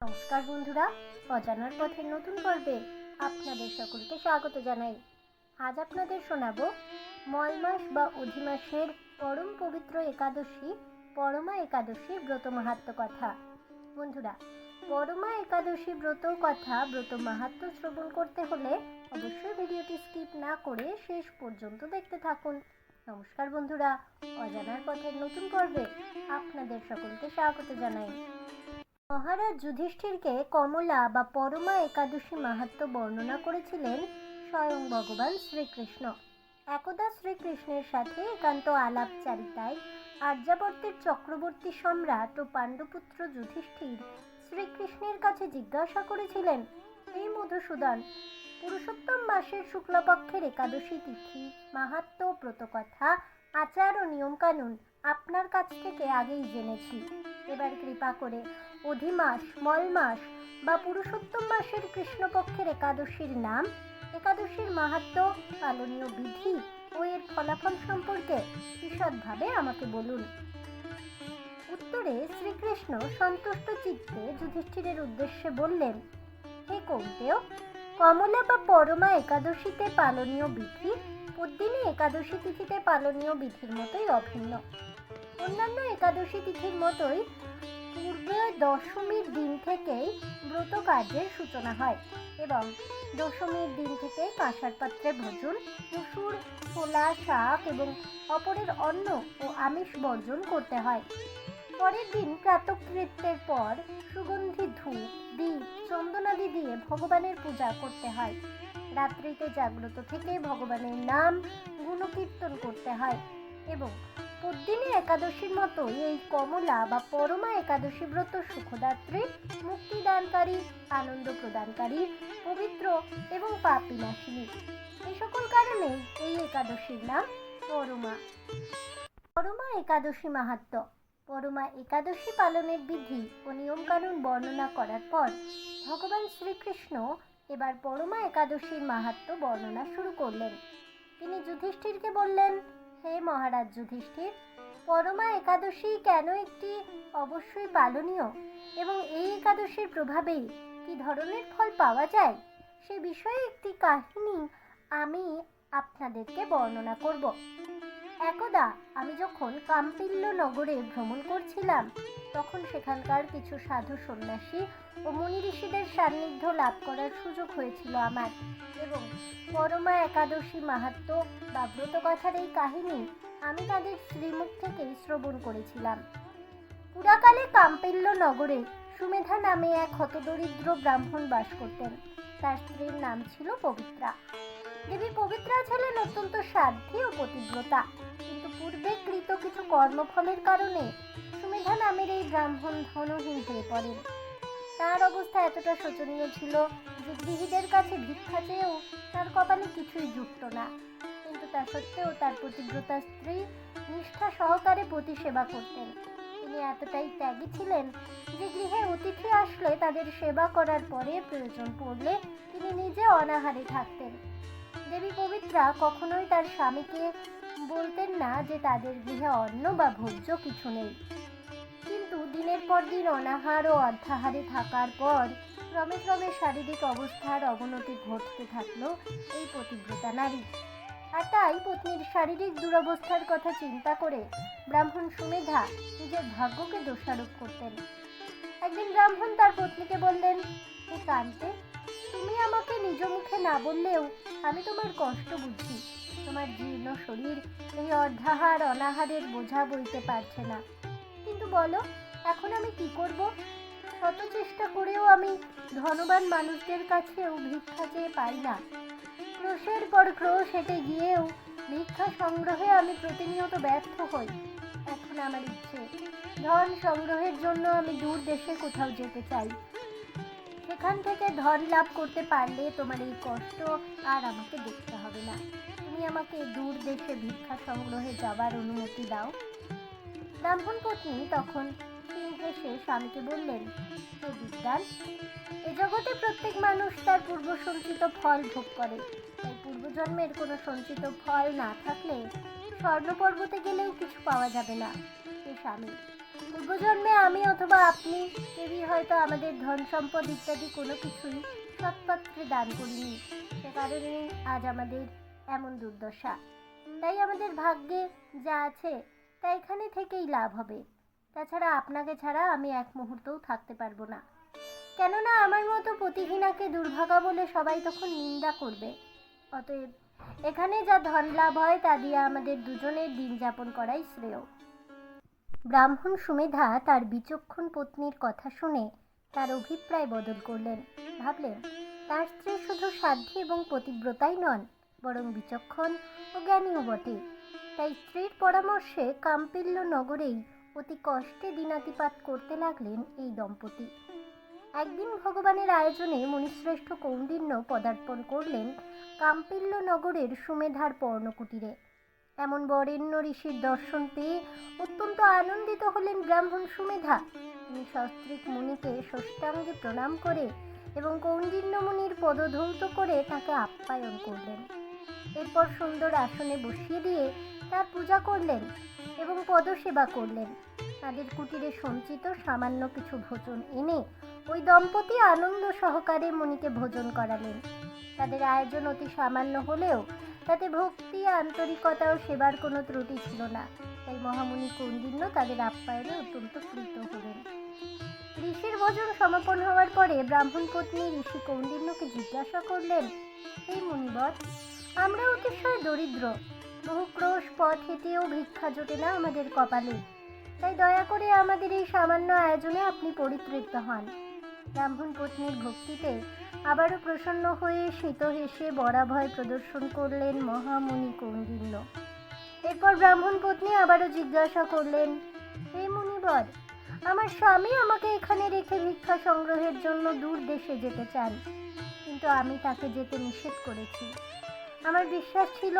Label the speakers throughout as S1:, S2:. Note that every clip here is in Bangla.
S1: নমস্কার বন্ধুরা, অজানার পথের নতুন পর্বে আপনাদের সকলকে স্বাগত জানাই। আজ আপনাদের শোনাবো মল মাস বা অধিমাসের পরম পবিত্র একাদশী পরমা একাদশী ব্রত মাহাত্ম্য কথা। বন্ধুরা, পরমা একাদশী ব্রত কথা ব্রত মাহাত্ম্য শ্রবণ করতে হলে অবশ্যই ভিডিওটি স্কিপ না করে শেষ পর্যন্ত দেখতে থাকুন। নমস্কার বন্ধুরা, অজানার পথের নতুন পর্বে আপনাদের সকলকে স্বাগত জানাই। মহারাজ যুধিষ্ঠিরকে কমলা বা পরমা একাদশী মাহাত্ম্য বর্ণনা করেছিলেন স্বয়ং ভগবান শ্রীকৃষ্ণ। একদা শ্রীকৃষ্ণের সাথে একান্ত আলাপচারিতায় আর্যাবর্তের চক্রবর্তী সম্রাট ও পাণ্ডুপুত্র যুধিষ্ঠির শ্রীকৃষ্ণের কাছে জিজ্ঞাসা করেছিলেন, হে মধুসূদন, পুরুষোত্তম মাসের শুক্লপক্ষের একাদশী তিথি মাহাত্ম্য, ব্রতকথা, আচার ও নিয়মকানুন আপনার কাছ থেকে আগেই জেনেছি। এবার কৃপা করে অধিমাস, মল মাস বা পুরুষোত্তম মাসের কৃষ্ণপক্ষের একাদশীর নাম, একাদশীর মাহাত্ম্য, পালনীয় বিধি ও এর ফলাফল সম্পর্কে বিশদভাবে আমাকে বলুন। উত্তরে শ্রীকৃষ্ণ সন্তুষ্ট চিত্তে যুধিষ্ঠিরের উদ্দেশ্যে বললেন, হে কৌন্তেয়, কমলা বা পরমা একাদশীতে পালনীয় বিধি পদ্মিনী একাদশী তিথিতে পালনীয় বিধির মতোই অভিন্ন। অন্যান্য একাদশী তিথির মতোই পূর্বে দশমীর দিন থেকেই ব্রত কার্যের সূচনা হয় এবং দশমীর দিন থেকে কাঁসার পাত্রে ভোজন, মসুর, ছোলা, শাক এবং অপরের অন্ন ও আমিষ বর্জন করতে হয়। পরের দিন প্রাতঃকৃত্যের পর সুগন্ধি ধূপ, দীপ, চন্দনাদি দিয়ে ভগবানের পূজা করতে হয়। রাত্রিতে জাগ্রত থেকে ভগবানের নাম গুণকীর্তন করতে হয় এবং পদ্মিনী একাদশীর মতো এই কমলা বা পরমা একাদশী ব্রত সুখদাত্রী, মুক্তিদানকারী, আনন্দ প্রদানকারী, পবিত্র এবং পাপ বিনাশিনী। এই সকল কারণে এই একাদশীর নাম পরমা। পরমা একাদশী মাহাত্ম্য। পরমা একাদশী পালনের বিধি ও নিয়মকানুন বর্ণনা করার পর ভগবান শ্রীকৃষ্ণ এবার পরমা একাদশীর মাহাত্ম্য বর্ণনা শুরু করলেন। তিনি যুধিষ্ঠিরকে বললেন, হে মহারাজ যুধিষ্ঠির, পরমা একাদশী কেন একটি অবশ্যই পালনীয় এবং এই একাদশীর প্রভাবেই কি ধরনের ফল পাওয়া যায় সে বিষয়ে একটি কাহিনী আমি আপনাদেরকে বর্ণনা করব। একদা আমি যখন কাম্পিল্য নগরে ভ্রমণ করছিলাম তখন সেখানকার কিছু সাধু সন্ন্যাসী ও মুনি ঋষিদের সান্নিধ্য লাভ করার সুযোগ হয়েছিল আমার এবং পরমা একাদশী মাহাত্ম্য বা ব্রতকথার এই কাহিনী আমি তাদের শ্রীমুখ থেকেই শ্রবণ করেছিলাম। পুরাকালে কাম্পিল্য নগরে সুমেধা নামে এক হতদরিদ্র ব্রাহ্মণ বাস করতেন। তার স্ত্রীর নাম ছিল পবিত্রা। দেবী পবিত্রা ছিলেন অত্যন্ত সাধ্বী ও পতিব্রতা, কিন্তু পূর্বে কৃত কিছু কর্মফলের কারণে সুমেধা নামের এই ব্রাহ্মণ ধনহীন হয়ে পড়েন। তার অবস্থা এতটা শোচনীয় ছিল যে গৃহীদের কাছে ভিক্ষা চেয়েও তার কপালে কিছুই জুটত না। কিন্তু তা সত্ত্বেও তার পতিব্রতা স্ত্রী নিষ্ঠা সহকারে পতি সেবা করতেন। তিনি এতটাই ত্যাগী ছিলেন যে গৃহে অতিথি আসলে তাদের সেবা করার পরে প্রয়োজন পড়লে তিনি নিজে অনাহারে থাকতেন। দেবী পবিত্রা কখনোই তার স্বামীকে বলতেন না যে তাদের গৃহে অন্ন বা ভোজ্য কিছু নেই। কিন্তু দিনের পর দিন অনাহার ও অর্ধাহারে থাকার পর ক্রমে ক্রমে শারীরিক অবস্থার অবনতি ঘটতে থাকলো এই পতিব্রতা নারী। আর তাই পত্নীর শারীরিক দুরবস্থার কথা চিন্তা করে ব্রাহ্মণ সুমেধা নিজের ভাগ্যকে দোষারোপ করতেন। একদিন ব্রাহ্মণ তার পত্নীকে বললেন, হে কান্তে, তুমি আমাকে নিজ মুখে না বললেও আমি তোমার কষ্ট বুঝি। তোমার জীর্ণ শরীর এই অর্ধাহার অনাহারের বোঝা বইতে পারছে না, কিন্তু বলো এখন আমি কি করব? শত চেষ্টা করেও আমি ধনবান মানুষদের কাছেও ভিক্ষা চেয়ে পাই না। ক্রোশের পর ক্রোশ হেঁটে গিয়েও ভিক্ষা সংগ্রহে আমি প্রতিনিয়ত ব্যর্থ হই। এখন আমার ইচ্ছে, ধন সংগ্রহের জন্য আমি দূর দেশে কোথাও যেতে চাই। সেখান থেকে ধন লাভ করতে পারলে তোমার এই কষ্ট আর আমাকে দেখতে হবে না। তুমি আমাকে দূর দেশে ভিক্ষা সংগ্রহে যাবার অনুমতি দাও। ব্রাহ্মণ পত্নী তখন হেসে স্বামীকে বললেন, হে বিদ্বান, এ জগতে প্রত্যেক মানুষ তার পূর্ব সঞ্চিত ফল ভোগ করে। তাই পূর্বজন্মের কোনো সঞ্চিত ফল না থাকলে স্বর্ণ পর্বতে গেলেও কিছু পাওয়া যাবে না। হে স্বামী, পূর্বজন্মে আমি অথবা আপনি কেউই হয়তো আমাদের ধন সম্পদ ইত্যাদি কোনো কিছুই সৎপাত্রে দান করিনি। সে কারণেই আজ আমাদের এমন দুর্দশা। তাই আমাদের ভাগ্যে যা আছে তা এখানে থেকেই লাভ হবে। তাছাড়া আপনাকে ছাড়া আমি এক মুহূর্তও থাকতে পারবো না, কেননা আমার মতো প্রতিহীনাকে দুর্ভাগা বলে সবাই তখন নিন্দা করবে। অতএব এখানে যা ধন লাভ হয় তা দিয়ে আমাদের দুজনের দিন যাপন করাই শ্রেয়। ব্রাহ্মণ সুমেধা তার বিচক্ষণ পত্নীর কথা শুনে তার অভিপ্রায় বদল করলেন। ভাবলেন, তার স্ত্রী শুধু সাধ্বী এবং পতিব্রতাই নন, বরং বিচক্ষণ ও জ্ঞানীও বটে। তাই স্ত্রীর পরামর্শে কাম্পিল্য নগরেই অতি কষ্টে দিনাতিপাত করতে লাগলেন এই দম্পতি। একদিন ভগবানের আয়োজনে মুনিশ্রেষ্ঠ কৌণ্ডিন্য পদার্পণ করলেন কাম্পিল্য নগরের সুমেধার পর্ণকুটিরে। এমন বরেণ্য ঋষির দর্শন পেয়ে অত্যন্ত আনন্দিত হলেন ব্রাহ্মণ সুমেধা। তিনি সস্ত্রীক মুনিকে ষষ্ঠাঙ্গে প্রণাম করে এবং কৌণ্ডিন্য মুনির পদধৌত করে তাকে আপ্যায়ন করলেন। এরপর সুন্দর আসনে বসিয়ে দিয়ে তার পূজা করলেন এবং পদসেবা করলেন। তাদের কুটিরে সঞ্চিত সামান্য কিছু ভোজন এনে ওই দম্পতি আনন্দ সহকারে মুনিকে ভোজন করালেন। তাদের আয়োজন অতি সামান্য হলেও তাতে ভক্তি, আন্তরিকতা ও সেবার কোনো ত্রুটি ছিল না। তাই মহামুনি কৌণ্ডিন্য তাদের আপ্যায়নে অত্যন্ত প্রীত হলেন। ঋষির ভোজন সমাপন হওয়ার পরে ব্রাহ্মণ পত্নী ঋষি কৌণ্ডিন্যকে জিজ্ঞাসা করলেন, হে মুনিবর, আমরা অতিশয় দরিদ্র, বহু ক্রোশ পথ হেঁটেও ভিক্ষা জোটে না আমাদের কপালে। তাই দয়া করে আমাদের এই সামান্য আয়োজনে আপনি পরিতৃপ্ত হন। ব্রাহ্মণ পত্নীর ভক্তিতে আবারও প্রসন্ন হয়ে শীত হেসে বরাভয় প্রদর্শন করলেন মহামুনি কৌণ্ডিন্য। এরপর ব্রাহ্মণ পত্নী আবারও জিজ্ঞাসা করলেন, হে মুনিবর, আমার স্বামী আমাকে এখানে রেখে ভিক্ষা সংগ্রহের জন্য দূর দেশে যেতে চান, কিন্তু আমি তাকে যেতে নিষেধ করেছি। আমার বিশ্বাস ছিল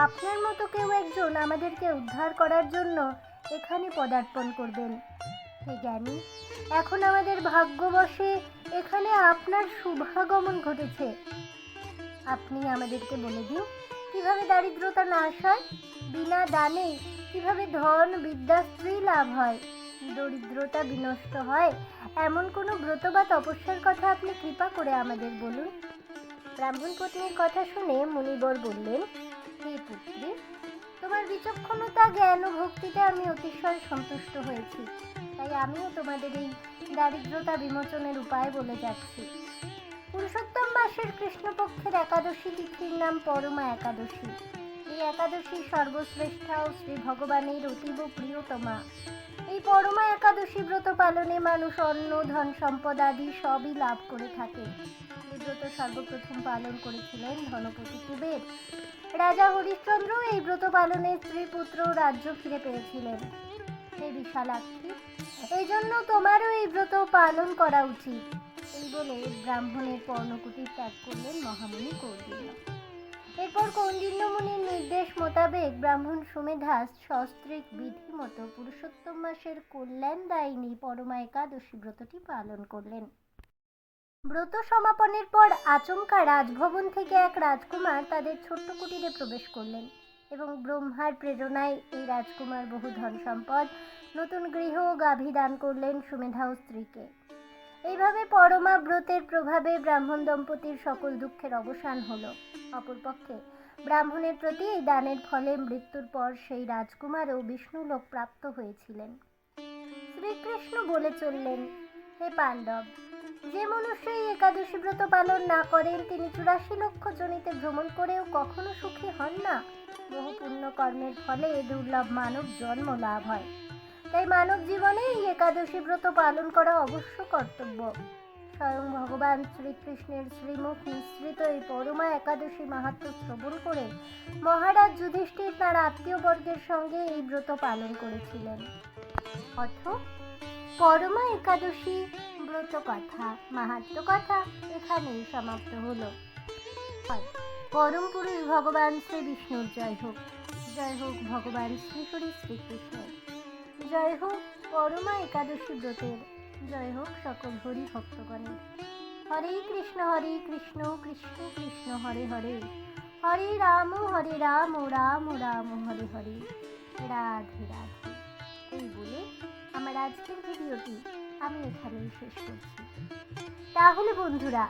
S1: আপনার মতো কেউ একজন আমাদেরকে উদ্ধার করার জন্য এখানে পদার্পণ করবেন। হে জ্ঞানী, এখন আমাদের ভাগ্যবশে এখানে আপনার শুভাগমন ঘটেছে। আপনি আমাদেরকে বলে দিন, কিভাবে দারিদ্রতা নাশ হয়, বিনা দানে কিভাবে ধন, বিদ্যা, স্ত্রী লাভ হয়, দরিদ্রতা বিনষ্ট হয়, এমন কোনো ব্রত বা তপস্যার কথা আপনি কৃপা করে আমাদের বলুন। ব্রাহ্মণ পত্নীর কথা শুনে মুনিবর বললেন, হে পুত্রী, তোমার বিচক্ষণতা, জ্ঞান ও ভক্তিতে আমি অতিশয় সন্তুষ্ট হয়েছি। তাই আমিও তোমাদের এই দারিদ্রতা বিমোচনের উপায় বলে যাচ্ছি। পুরুষোত্তম মাসের কৃষ্ণপক্ষের একাদশী তিথির নাম পরমা একাদশী। এই একাদশী সর্বশ্রেষ্ঠা ও শ্রী ভগবানের অতীব প্রিয়তমা। এই পরমা একাদশী ব্রত পালনে মানুষ অন্ন, ধন সম্পদ আদি সবই লাভ করে থাকে। এই ব্রত সর্বপ্রথম পালন করেছিলেন ধনপতি কুবের। রাজা হরিশ্চন্দ্র এই ব্রত পালনে স্ত্রী, পুত্র ও রাজ্য ফিরে পেয়েছিলেন। হে বিশালাক্ষী, এই জন্য তোমারও এই ব্রত পালন করা উচিত। এই বলে ব্রাহ্মণের পর্ণকুটি ত্যাগ করলেন মহামুনি কৌণ্ডিন্য। এরপর কৌণ্ডিন্য মুনির নির্দেশ মোতাবেক ব্রাহ্মণ সুমেধা সস্ত্রীক বিধি মতো পুরুষোত্তম মাসের কল্যাণদায়িনী পরমা একাদশী ব্রতটি পালন করলেন। ব্রত সমাপনের পর আচমকা রাজভবন থেকে এক রাজকুমার তাদের ছোট্ট কুটিরে প্রবেশ করলেন এবং ব্রহ্মার প্রেরণায় এই রাজকুমার বহু ধন সম্পদ, নতুন গৃহ ও গাভী দান করলেন সুমেধা ও স্ত্রীকে। এইভাবে পরমা ব্রতের প্রভাবে ব্রাহ্মণ দম্পতির সকল দুঃখের অবসান হলো। অপরপক্ষে ব্রাহ্মণের প্রতি এই দানের ফলে মৃত্যুর পর সেই রাজকুমারও বিষ্ণুলোক প্রাপ্ত হয়েছিলেন। শ্রীকৃষ্ণ বলে চললেন, হে পাণ্ডব, যে মনুষ্য এই একাদশী ব্রত পালন না করেন তিনি 84 লক্ষ জনিতে ভ্রমণ করেও কখনো সুখী হন না। বহু পুণ্য কর্মের ফলে দুর্লভ মানব জন্ম লাভ হয়। তাই মানব জীবনে এই একাদশী ব্রত পালন করা অবশ্য কর্তব্য। স্বয়ং ভগবান শ্রীকৃষ্ণের শ্রীমুখ নিঃসৃত এই পরমা একাদশী মাহাত্ম্য শ্রবণ করে মহারাজ যুধিষ্ঠির তার আত্মীয়বর্গের সঙ্গে এই ব্রত পালন করেছিলেন। অথ পরমা একাদশী ব্রত কথা, মাহাত্ম্য কথা এখানেই সমাপ্ত হলো। পরম পুরুষ ভগবান শ্রী বিষ্ণুর জয় হোক। জয় হোক ভগবান শ্রী হরি শ্রীকৃষ্ণের। জয় হোক পরমা একাদশী ব্রতের। জয় হোক সকল হরি ভক্তগণের। হরে কৃষ্ণ কৃষ্ণ কৃষ্ণ হরে হরে, হরে রাম রাম রাম হরে হরে। রাধে রাধে। এই বলে আমার আমার আজকের ভিডিওটি আমি এখানেই শেষ করছি। তাহলে বন্ধুরা,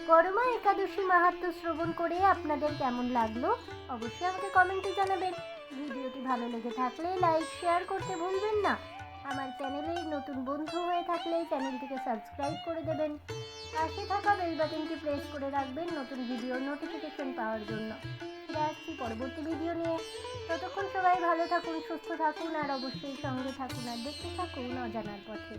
S1: পরমা একাদশী মাহাত্ম্য শ্রবণ করে আপনাদের কেমন লাগলো অবশ্যই আমাকে কমেন্টে জানাবেন। ভিডিওটি ভালো লেগে থাকলে লাইক শেয়ার করতে ভুলবেন না। আমার চ্যানেলে নতুন বন্ধু হয়ে থাকলে চ্যানেলটিকে সাবস্ক্রাইব করে দেবেন। পাশে থাকা বেল বাটনটি প্রেস করে রাখবেন নতুন ভিডিওর নোটিফিকেশন পাওয়ার জন্য। ফিরে আসছি পরবর্তী ভিডিও নিয়ে। ততক্ষণ সবাই ভালো থাকুন, সুস্থ থাকুন আর অবশ্যই সঙ্গে থাকুন আর দেখতে থাকুন অজানার পথে।